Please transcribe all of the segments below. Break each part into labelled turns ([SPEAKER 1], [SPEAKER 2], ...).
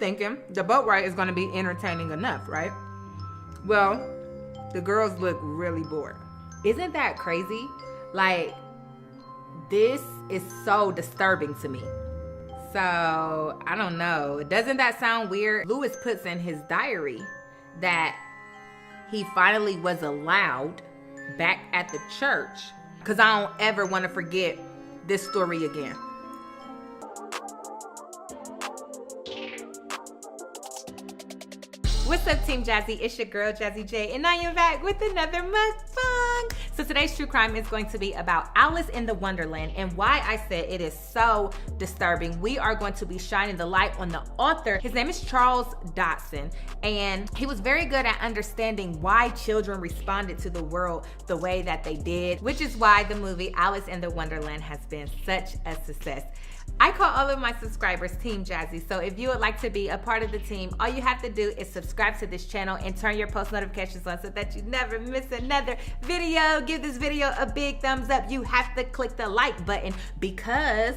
[SPEAKER 1] thinking the boat ride is going to be entertaining enough, right? Well, the girls look really bored. Isn't that crazy? Like, this is so disturbing to me. So, I don't know. Doesn't that sound weird? Lewis puts in his diary that he finally was allowed back at the church, because I don't ever want to forget this story again. What's up, Team Jazzy? It's your girl, Jazzy J, and I am back with another mukbang. So today's true crime is going to be about Alice in the Wonderland, and why I said it is so disturbing. We are going to be shining the light on the author. His name is Charles Dodson, and he was very good at understanding why children responded to the world the way that they did, which is why the movie Alice in the Wonderland has been such a success. I call all of my subscribers Team Jazzy, so if you would like to be a part of the team, all you have to do is subscribe to this channel and turn your post notifications on so that you never miss another video. Give this video a big thumbs up. You have to click the like button because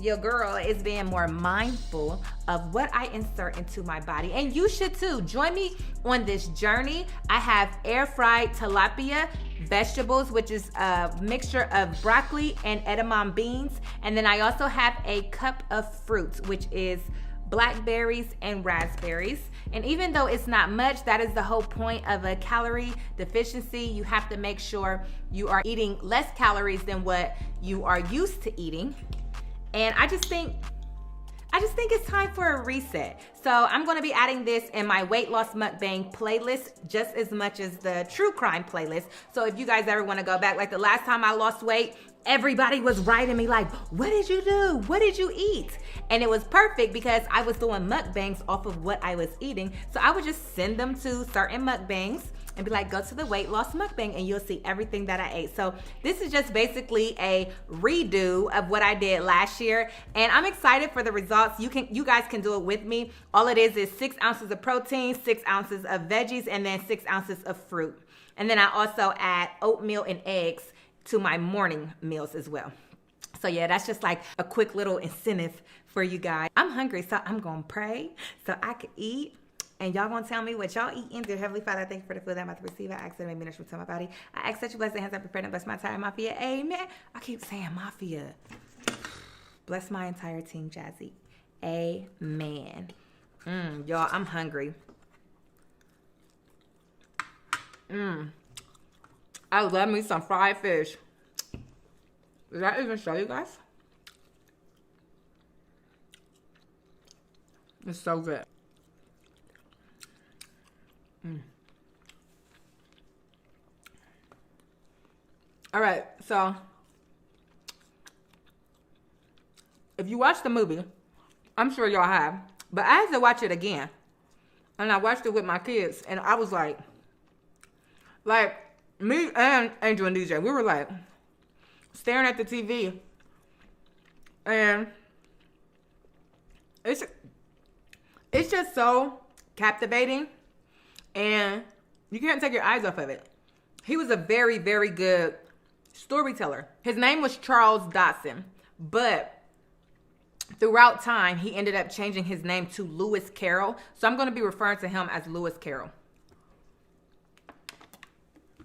[SPEAKER 1] your girl is being more mindful of what I insert into my body, and you should too. Join me on this journey. I have air fried tilapia vegetables, which is a mixture of broccoli and edamame beans, and then I also have a cup of fruits, which is blackberries and raspberries. And even though it's not much, that is the whole point of a calorie deficiency. You have to make sure you are eating less calories than what you are used to eating. And I just think it's time for a reset. So I'm gonna be adding this in my weight loss mukbang playlist just as much as the true crime playlist. So if you guys ever wanna go back, like the last time I lost weight, everybody was writing me like, what did you do? What did you eat? And it was perfect because I was doing mukbangs off of what I was eating. So I would just send them to certain mukbangs and be like, go to the weight loss mukbang and you'll see everything that I ate. So this is just basically a redo of what I did last year, and I'm excited for the results. You guys can do it with me. All it is 6 ounces of protein, 6 ounces of veggies, and then 6 ounces of fruit. And then I also add oatmeal and eggs to my morning meals as well. So yeah, that's just like a quick little incentive for you guys. I'm hungry, so I'm gonna pray so I can eat. And y'all gonna tell me what y'all eating. Dear Heavenly Father, I thank you for the food that I'm about to receive. I ask that it may be nourishment to my body. I ask that you bless the hands that prepare and bless my entire mafia. Amen. I keep saying mafia. Bless my entire Team Jazzy. Amen. Y'all, I'm hungry. I love me some fried fish. Did I even show you guys? It's so good. All right, so if you watched the movie, I'm sure y'all have, but I had to watch it again. And I watched it with my kids, and I was like me and Angel and DJ, we were like staring at the TV, and it's just so captivating, and you can't take your eyes off of it. He was a very, very good storyteller. His name was Charles Dodson, but throughout time, he ended up changing his name to Lewis Carroll. So I'm going to be referring to him as Lewis Carroll.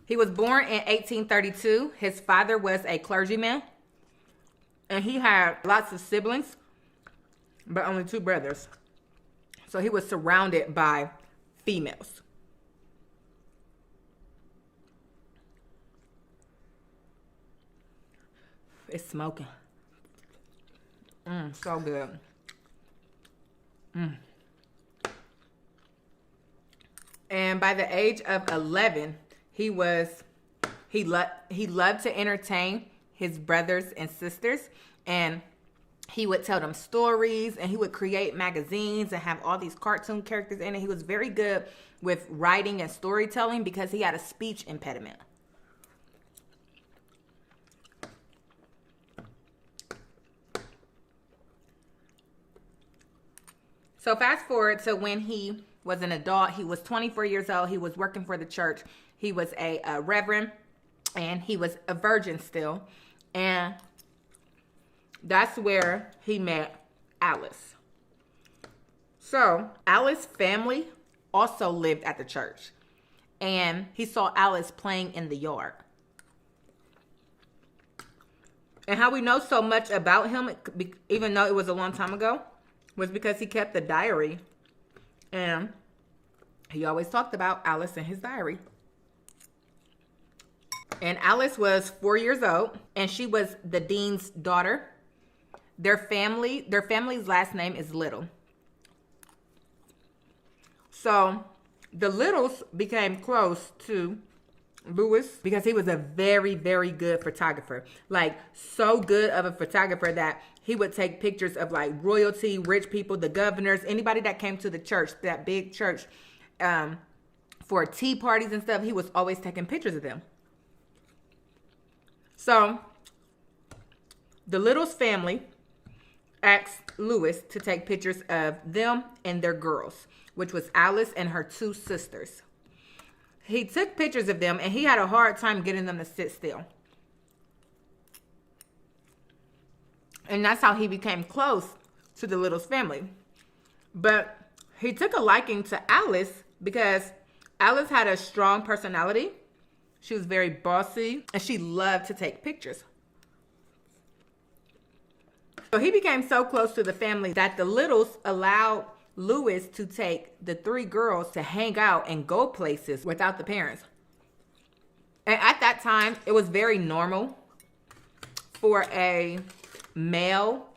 [SPEAKER 1] He was born in 1832. His father was a clergyman, and he had lots of siblings, but only 2 brothers. So he was surrounded by females. It's smoking. So good. And by the age of 11, he loved to entertain his brothers and sisters, and he would tell them stories, and he would create magazines and have all these cartoon characters in it. He was very good with writing and storytelling because he had a speech impediment. So fast forward to when he was an adult. He was 24 years old. He was working for the church. He was a reverend, and he was a virgin still. And that's where he met Alice. So Alice's family also lived at the church, and he saw Alice playing in the yard. And how we know so much about him, even though it was a long time ago, was because he kept a diary. And he always talked about Alice in his diary. And Alice was 4 years old, and she was the dean's daughter. Their family's last name is Little. So the Littles became close to Lewis because he was a very, very good photographer. Like, so good of a photographer that he would take pictures of like royalty, rich people, the governors, anybody that came to the church, that big church, for tea parties and stuff. He was always taking pictures of them. So the Littles family asked Lewis to take pictures of them and their girls, which was Alice and her 2 sisters. He took pictures of them, and he had a hard time getting them to sit still. And that's how he became close to the Littles family. But he took a liking to Alice because Alice had a strong personality. She was very bossy, and she loved to take pictures. So he became so close to the family that the Littles allowed Lewis to take the 3 girls to hang out and go places without the parents. And at that time, it was very normal for a male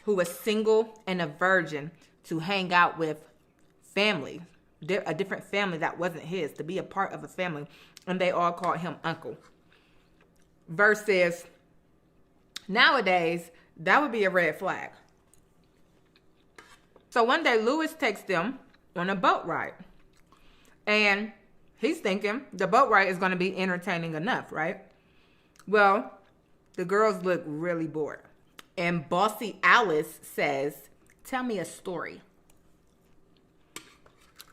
[SPEAKER 1] who was single and a virgin to hang out with family, a different family that wasn't his, to be a part of a family. And they all called him uncle. Versus nowadays, that would be a red flag. So one day, Lewis takes them on a boat ride. And he's thinking the boat ride is going to be entertaining enough, right? Well, the girls look really bored. And bossy Alice says, "Tell me a story."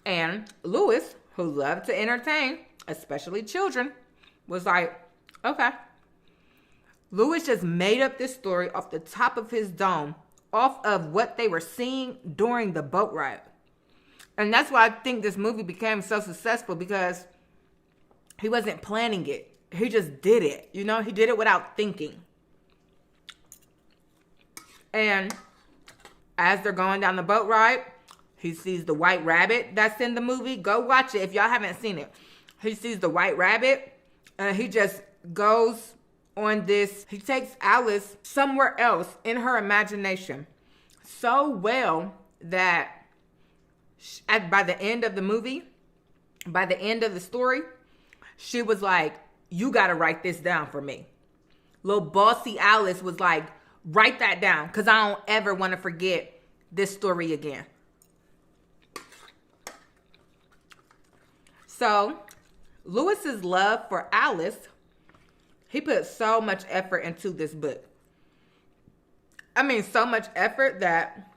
[SPEAKER 1] And Lewis, who loved to entertain, especially children, was like, okay. Lewis just made up this story off the top of his dome, off of what they were seeing during the boat ride. And that's why I think this movie became so successful, because he wasn't planning it. He just did it. You know, he did it without thinking. And as they're going down the boat ride, he sees the white rabbit that's in the movie. Go watch it if y'all haven't seen it. He sees the white rabbit, and he just goes on this. He takes Alice somewhere else in her imagination so well that by the end of the movie, by the end of the story, she was like, "You got to write this down for me." Little bossy Alice was like, "Write that down, because I don't ever want to forget this story again." So Lewis's love for Alice, he put so much effort into this book. I mean, so much effort that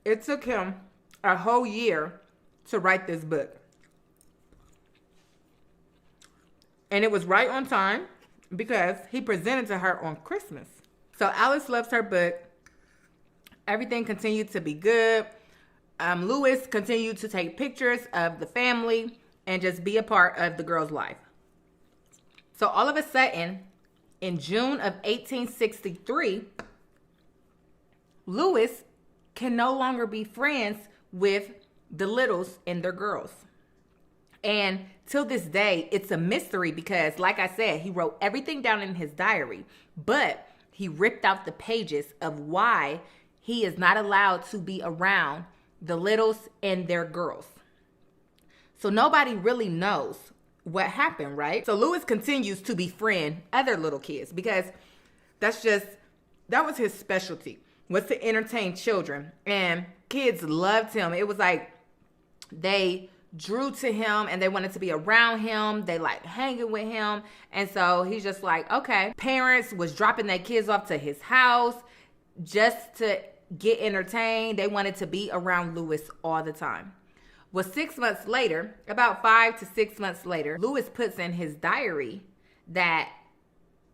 [SPEAKER 1] it took him a whole year to write this book. And it was right on time because he presented to her on Christmas. So Alice loves her book. Everything continued to be good. Lewis continued to take pictures of the family and just be a part of the girl's life. So all of a sudden, in June of 1863, Lewis can no longer be friends with the Littles and their girls. And till this day, it's a mystery because, like I said, he wrote everything down in his diary, but he ripped out the pages of why he is not allowed to be around the Littles and their girls. So nobody really knows what happened, right? So Lewis continues to befriend other little kids because that was his specialty, was to entertain children. And kids loved him. It was like they drew to him and they wanted to be around him. They liked hanging with him. And so he's just like, okay. Parents was dropping their kids off to his house just to get entertained. They wanted to be around Lewis all the time. Well, 6 months later, about 5 to 6 months later, Lewis puts in his diary that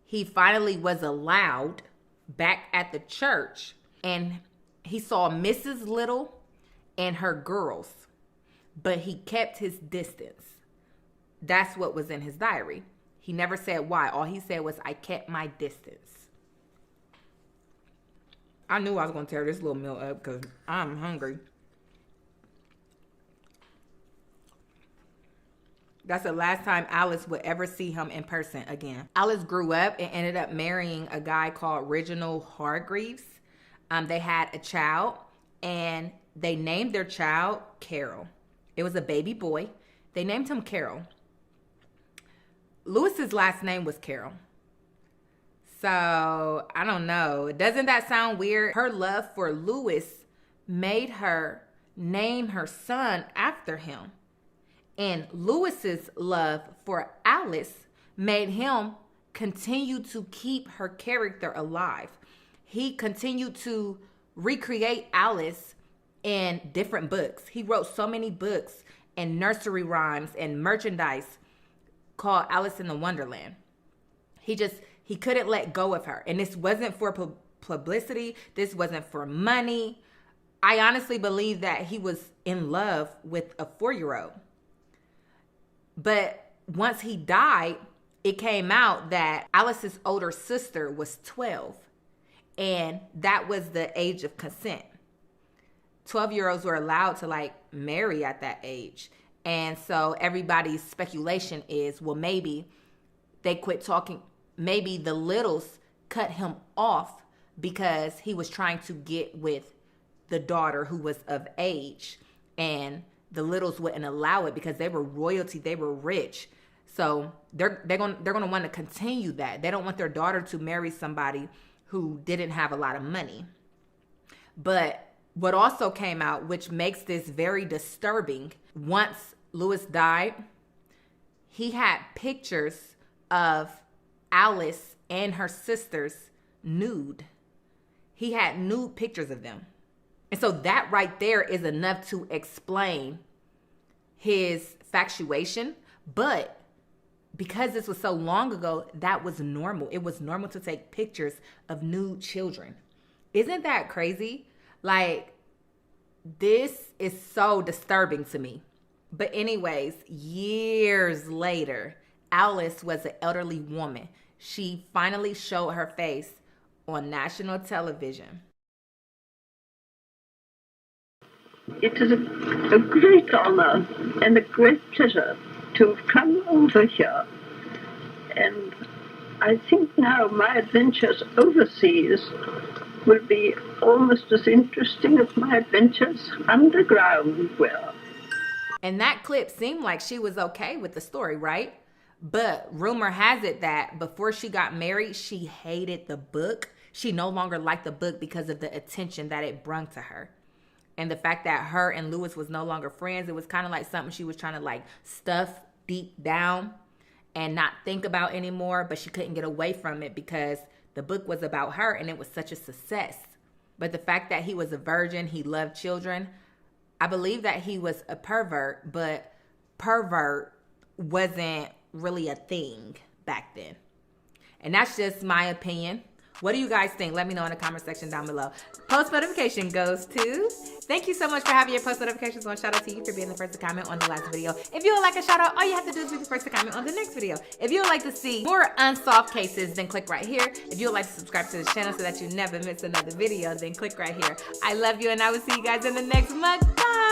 [SPEAKER 1] he finally was allowed back at the church, and he saw Mrs. Little and her girls, but he kept his distance. That's what was in his diary. He never said why. All he said was, I kept my distance. I knew I was going to tear this little meal up because I'm hungry. That's the last time Alice would ever see him in person again. Alice grew up and ended up marrying a guy called Reginald Hargreaves. They had a child, and they named their child Carol. It was a baby boy. They named him Carol. Lewis's last name was Carol. So, I don't know. Doesn't that sound weird? Her love for Lewis made her name her son after him. And Lewis's love for Alice made him continue to keep her character alive. He continued to recreate Alice in different books. He wrote so many books and nursery rhymes and merchandise called Alice in the Wonderland. He couldn't let go of her. And this wasn't for publicity. This wasn't for money. I honestly believe that he was in love with a 4-year-old. But once he died, it came out that Alice's older sister was 12. And that was the age of consent. 12-year-olds were allowed to marry at that age. And so everybody's speculation is, well, maybe they quit talking. Maybe the littles cut him off because he was trying to get with the daughter who was of age. And the littles wouldn't allow it because they were royalty, they were rich. So they're gonna want to continue that. They don't want their daughter to marry somebody who didn't have a lot of money. But what also came out, which makes this very disturbing, once Lewis died, he had pictures of Alice and her sisters nude. He had nude pictures of them. And so that right there is enough to explain his factuation. But because this was so long ago, that was normal. It was normal to take pictures of nude children. Isn't that crazy? This is so disturbing to me. But anyways, years later, Alice was an elderly woman. She finally showed her face on national television.
[SPEAKER 2] It is a great honor and a great pleasure to have come over here. And I think now my adventures overseas will be almost as interesting as my adventures underground were.
[SPEAKER 1] And that clip seemed like she was okay with the story, right? But rumor has it that before she got married, she hated the book. She no longer liked the book because of the attention that it brought to her. And the fact that her and Lewis was no longer friends, it was kind of like something she was trying to stuff deep down and not think about anymore. But she couldn't get away from it because the book was about her and it was such a success. But the fact that he was a virgin, he loved children, I believe that he was a pervert, but pervert wasn't really a thing back then. And that's just my opinion. What do you guys think? Let me know in the comment section down below. Post notification goes to... Thank you so much for having your post notifications on. Shout out to you for being the first to comment on the last video. If you would like a shout out, all you have to do is be the first to comment on the next video. If you would like to see more unsolved cases, then click right here. If you would like to subscribe to the channel so that you never miss another video, then click right here. I love you and I will see you guys in the next mukbang.